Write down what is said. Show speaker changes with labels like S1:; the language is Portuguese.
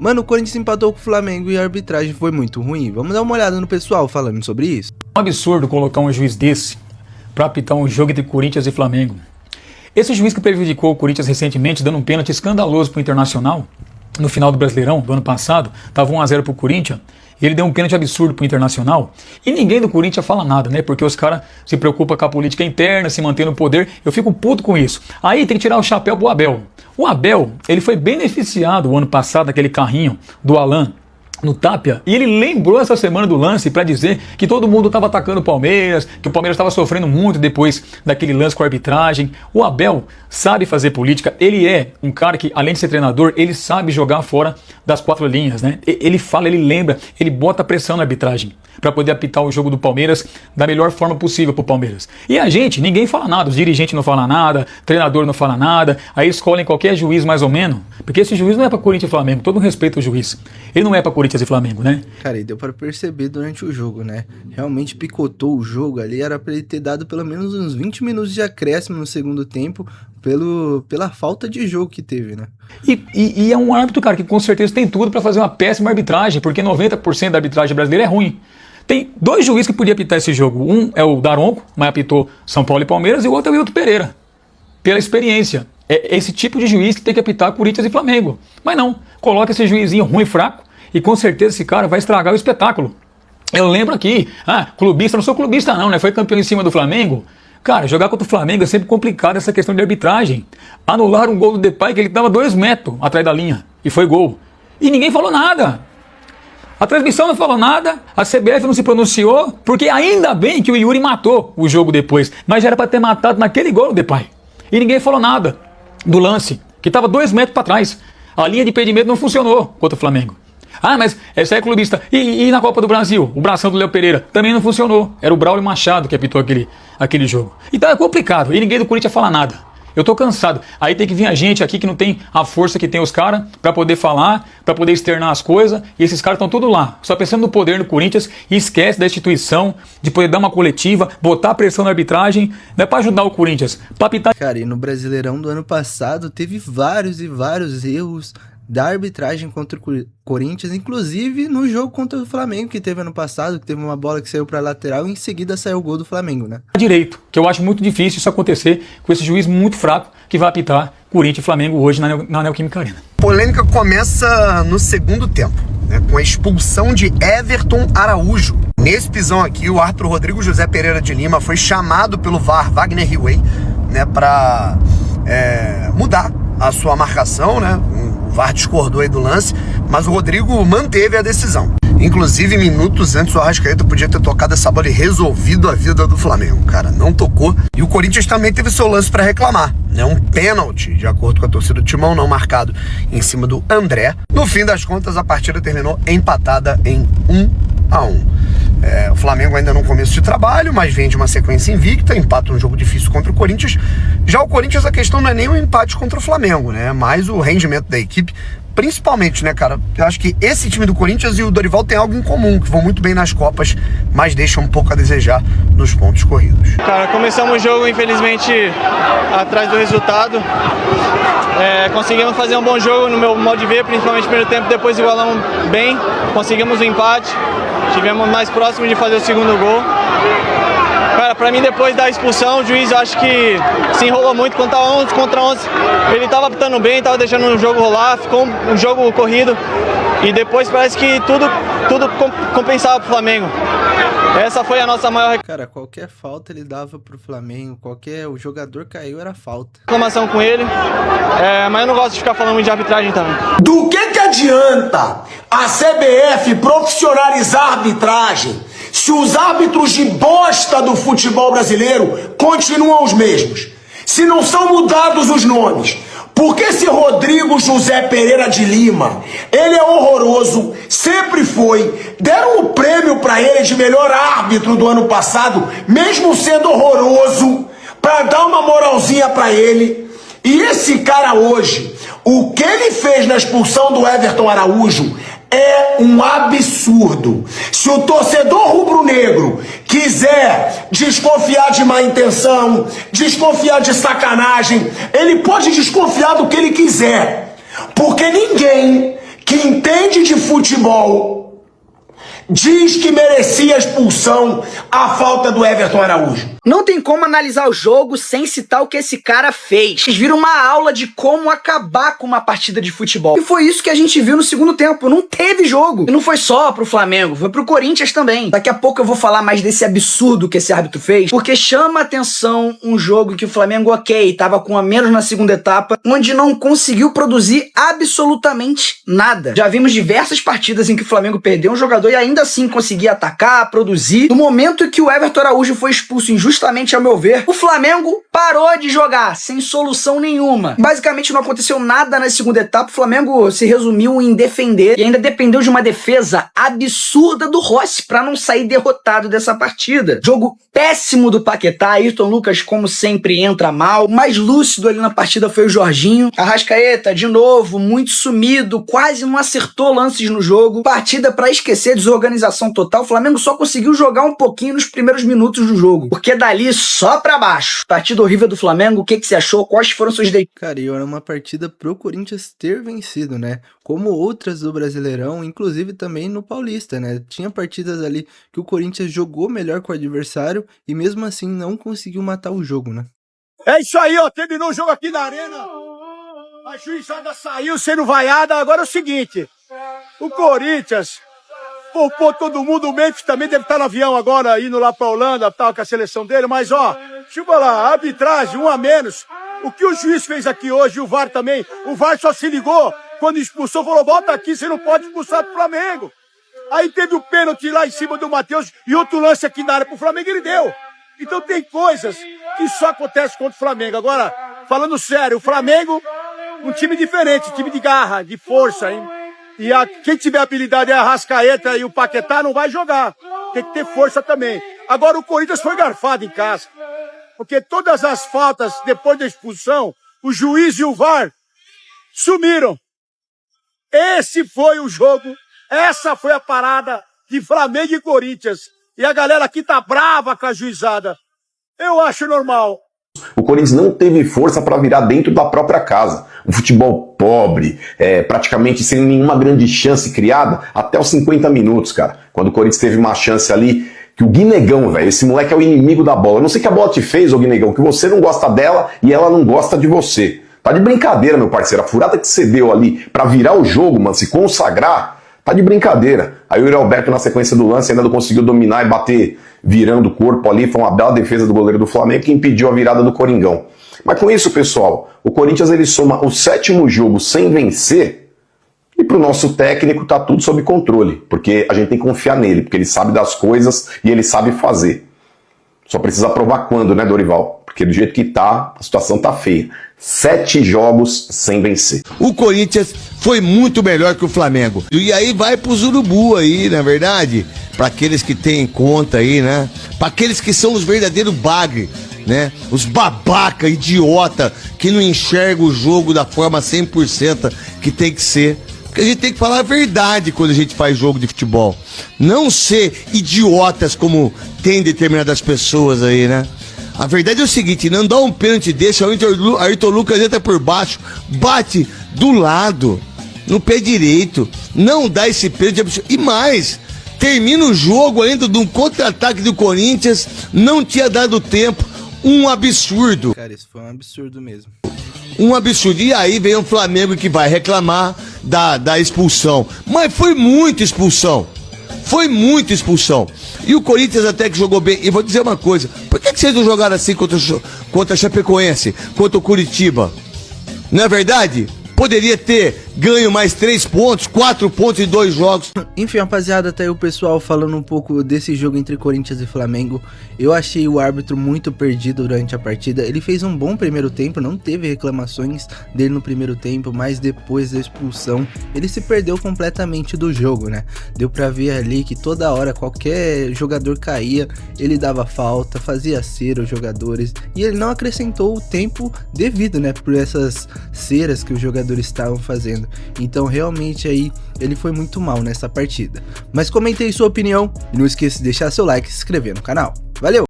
S1: Mano, o Corinthians empatou com o Flamengo e a arbitragem foi muito ruim. Vamos dar uma olhada no pessoal falando sobre isso.
S2: É um absurdo colocar um juiz desse pra apitar um jogo entre Corinthians e Flamengo. Esse juiz que prejudicou o Corinthians recentemente, dando um pênalti escandaloso pro Internacional, no final do Brasileirão do ano passado, tava 1-0 pro Corinthians, e ele deu um pênalti absurdo pro Internacional, e ninguém do Corinthians fala nada, né? Porque os caras se preocupam com a política interna, se mantendo no poder. Eu fico puto com isso. Aí tem que tirar o chapéu pro Abel. O Abel, ele foi beneficiado o ano passado daquele carrinho do Alan no Tapia, e ele lembrou essa semana do lance para dizer que todo mundo estava atacando o Palmeiras, que o Palmeiras estava sofrendo muito depois daquele lance com a arbitragem. O Abel sabe fazer política, ele é um cara que, além de ser treinador, ele sabe jogar fora das quatro linhas, né? Ele fala, ele lembra, ele bota pressão na arbitragem para poder apitar o jogo do Palmeiras da melhor forma possível pro Palmeiras. E a gente, ninguém fala nada, os dirigentes não falam nada, treinador não fala nada, aí escolhem qualquer juiz mais ou menos, porque esse juiz não é para Corinthians e Flamengo, todo respeito ao juiz, ele não é para Corinthians e Flamengo, né?
S1: Cara, e deu pra perceber durante o jogo, né? Realmente picotou o jogo ali, era pra ele ter dado pelo menos uns 20 minutos de acréscimo no segundo tempo, pela falta de jogo que teve, né?
S2: E é um árbitro, cara, que com certeza tem tudo pra fazer uma péssima arbitragem, porque 90% da arbitragem brasileira é ruim. Tem dois juízes que podiam apitar esse jogo. Um é o Daronco, mas apitou São Paulo e Palmeiras, e o outro é o Wilton Pereira, pela experiência. É esse tipo de juiz que tem que apitar Corinthians e Flamengo. Mas não, coloca esse juizinho ruim e fraco, e com certeza esse cara vai estragar o espetáculo. Eu lembro aqui, clubista, não sou clubista não, né? Foi campeão em cima do Flamengo. Cara, jogar contra o Flamengo é sempre complicado essa questão de arbitragem. Anularam um gol do Depay que ele estava 2 metros atrás da linha, e foi gol. E ninguém falou nada. A transmissão não falou nada, a CBF não se pronunciou, porque ainda bem que o Yuri matou o jogo depois, mas já era para ter matado naquele gol do Depay. E ninguém falou nada do lance, que estava 2 metros para trás. A linha de impedimento não funcionou contra o Flamengo. Mas esse é clubista. E na Copa do Brasil? O bração do Léo Pereira também não funcionou. Era o Braulio Machado que apitou aquele jogo. Então é complicado. E ninguém do Corinthians fala nada. Eu tô cansado. Aí tem que vir a gente aqui que não tem a força que tem os caras pra poder falar, pra poder externar as coisas. E esses caras estão tudo lá, só pensando no poder no Corinthians, e esquece da instituição, de poder dar uma coletiva, botar pressão na arbitragem, não é pra ajudar o Corinthians, pra apitar.
S1: Cara, e no Brasileirão do ano passado teve vários e vários erros da arbitragem contra o Corinthians, inclusive no jogo contra o Flamengo que teve ano passado, que teve uma bola que saiu pra lateral e em seguida saiu o gol do Flamengo, né?
S2: Direito, que eu acho muito difícil isso acontecer com esse juiz muito fraco que vai apitar Corinthians e Flamengo hoje na Neoquímica Arena.
S3: A polêmica começa no segundo tempo, né, com a expulsão de Everton Araújo. Nesse pisão aqui, o árbitro Rodrigo José Pereira de Lima foi chamado pelo VAR Wagner Hillway, né, para mudar a sua marcação, né? O VAR discordou aí do lance, mas o Rodrigo manteve a decisão. Inclusive, minutos antes, o Arrascaeta podia ter tocado essa bola e resolvido a vida do Flamengo. Cara, não tocou. E o Corinthians também teve seu lance para reclamar, né? Um pênalti, de acordo com a torcida do Timão, não marcado em cima do André. No fim das contas, a partida terminou empatada em 1-1. O Flamengo ainda no começo de trabalho, mas vem de uma sequência invicta, empata um jogo difícil contra o Corinthians. Já o Corinthians, a questão não é nem o empate contra o Flamengo, né? Mas o rendimento da equipe, principalmente, né, cara? Eu acho que esse time do Corinthians e o Dorival tem algo em comum, que vão muito bem nas Copas, mas deixam um pouco a desejar nos pontos corridos.
S4: Cara, começamos o jogo, infelizmente, atrás do resultado. Conseguimos fazer um bom jogo no meu modo de ver, principalmente no primeiro tempo, depois igualamos bem, conseguimos o empate, tivemos mais próximo de fazer o segundo gol. Cara, pra mim, depois da expulsão, o juiz acho que se enrolou muito quando tava 11 contra 11. Ele tava apitando bem, tava deixando o jogo rolar, ficou um jogo corrido. E depois parece que tudo compensava pro Flamengo. Essa foi a nossa maior...
S1: Cara, qualquer falta ele dava pro Flamengo, o jogador caiu, era falta.
S4: Reclamação com ele, mas eu não gosto de ficar falando muito de arbitragem também.
S5: Do que adianta a CBF profissionalizar a arbitragem se os árbitros de bosta do futebol brasileiro continuam os mesmos? Se não são mudados os nomes? Porque esse Rodrigo José Pereira de Lima, ele é horroroso, sempre foi. Deram o prêmio para ele de melhor árbitro do ano passado, mesmo sendo horroroso, para dar uma moralzinha para ele. E esse cara hoje, o que ele fez na expulsão do Everton Araújo é um absurdo. Se o torcedor rubro-negro quiser desconfiar de má intenção, desconfiar de sacanagem, ele pode desconfiar do que ele quiser. Porque ninguém que entende de futebol, diz que merecia a expulsão a falta do Everton Araújo.
S6: Não tem como analisar o jogo sem citar o que esse cara fez. Vocês viram uma aula de como acabar com uma partida de futebol. E foi isso que a gente viu no segundo tempo. Não teve jogo. E não foi só pro Flamengo, foi pro Corinthians também. Daqui a pouco eu vou falar mais desse absurdo que esse árbitro fez, porque chama atenção um jogo que o Flamengo, tava com a menos na segunda etapa, onde não conseguiu produzir absolutamente nada. Já vimos diversas partidas em que o Flamengo perdeu um jogador e ainda assim conseguia atacar, produzir. No momento em que o Everton Araújo foi expulso injustamente, ao meu ver, o Flamengo parou de jogar, sem solução nenhuma. Basicamente não aconteceu nada na segunda etapa, o Flamengo se resumiu em defender e ainda dependeu de uma defesa absurda do Rossi para não sair derrotado dessa partida. Jogo péssimo do Paquetá, Ayrton Lucas como sempre entra mal, o mais lúcido ali na partida foi o Jorginho. Arrascaeta, de novo, muito sumido, quase não acertou lances no jogo. Partida para esquecer, desorganização total. O Flamengo só conseguiu jogar um pouquinho nos primeiros minutos do jogo, porque dali só pra baixo. Partida horrível do Flamengo, o que você achou? Quais foram seus
S1: Cara, e era uma partida pro Corinthians ter vencido, né? Como outras do Brasileirão, inclusive também no Paulista, né? Tinha partidas ali que o Corinthians jogou melhor com o adversário e mesmo assim não conseguiu matar o jogo, né?
S7: É isso aí, ó. Terminou o jogo aqui na Arena. A juizada saiu sendo vaiada. Agora é o seguinte: o Corinthians poupou todo mundo. O Memphis também deve estar no avião agora, indo lá pra Holanda, tal, com a seleção dele. Mas, ó, deixa eu falar, a arbitragem, um a menos. O que o juiz fez aqui hoje, o VAR também, o VAR só se ligou quando expulsou, falou, volta aqui, você não pode expulsar do Flamengo. Aí teve o pênalti lá em cima do Matheus e outro lance aqui na área pro Flamengo, ele deu. Então tem coisas que só acontecem contra o Flamengo. Agora, falando sério, o Flamengo, um time diferente, time de garra, de força, hein? E quem tiver habilidade é a Arrascaeta e o Paquetá, não vai jogar. Tem que ter força também. Agora o Corinthians foi garfado em casa. Porque todas as faltas, depois da expulsão, o juiz e o VAR sumiram. Esse foi o jogo, essa foi a parada de Flamengo e Corinthians. E a galera aqui tá brava com a juizada. Eu acho normal.
S3: O Corinthians não teve força para virar dentro da própria casa. Um futebol pobre, praticamente sem nenhuma grande chance criada, até os 50 minutos, cara. Quando o Corinthians teve uma chance ali, que o Guinegão, velho, esse moleque é o inimigo da bola. Eu não sei o que a bola te fez, ô Guinegão, que você não gosta dela e ela não gosta de você. Tá de brincadeira, meu parceiro. A furada que você deu ali pra virar o jogo, mano, se consagrar, tá de brincadeira. Aí o Yuri Alberto, na sequência do lance, ainda não conseguiu dominar e bater virando o corpo ali. Foi uma bela defesa do goleiro do Flamengo que impediu a virada do Coringão. Mas com isso, pessoal, o Corinthians ele soma o 7º jogo sem vencer e pro nosso técnico tá tudo sob controle, porque a gente tem que confiar nele, porque ele sabe das coisas e ele sabe fazer. Só precisa provar quando, né, Dorival? Porque do jeito que tá, a situação tá feia. 7 jogos sem vencer.
S8: O Corinthians foi muito melhor que o Flamengo. E aí vai pros urubu aí, na verdade, para aqueles que têm conta aí, né? Para aqueles que são os verdadeiros bagre, né? Os babaca, idiota, que não enxergam o jogo da forma 100% que tem que ser. Porque a gente tem que falar a verdade quando a gente faz jogo de futebol. Não ser idiotas como tem determinadas pessoas aí, né? A verdade é o seguinte, não dá um pênalti desse, o Ayrton Lucas entra por baixo, bate do lado, no pé direito, não dá esse pênalti. E mais, termina o jogo ainda de um contra-ataque do Corinthians, não tinha dado tempo, um absurdo.
S1: Cara, isso foi um absurdo mesmo.
S8: Um absurdo. E aí vem o Flamengo que vai reclamar da expulsão. Mas foi muita expulsão. Foi muita expulsão. E o Corinthians até que jogou bem. E vou dizer uma coisa. Por que vocês não jogaram assim contra a Chapecoense? Contra o Curitiba? Não é verdade? Poderia ter ganho mais 3 pontos, 4 pontos em 2 jogos.
S1: Enfim, rapaziada, tá aí o pessoal falando um pouco desse jogo entre Corinthians e Flamengo. Eu achei o árbitro muito perdido durante a partida. Ele fez um bom primeiro tempo, não teve reclamações dele no primeiro tempo, mas depois da expulsão, ele se perdeu completamente do jogo, né? Deu pra ver ali que toda hora, qualquer jogador caía, ele dava falta, fazia cera os jogadores, e ele não acrescentou o tempo devido, né, por essas ceras que os jogadores estavam fazendo. Então realmente aí ele foi muito mal nessa partida. Mas comente aí sua opinião e não esqueça de deixar seu like e se inscrever no canal. Valeu!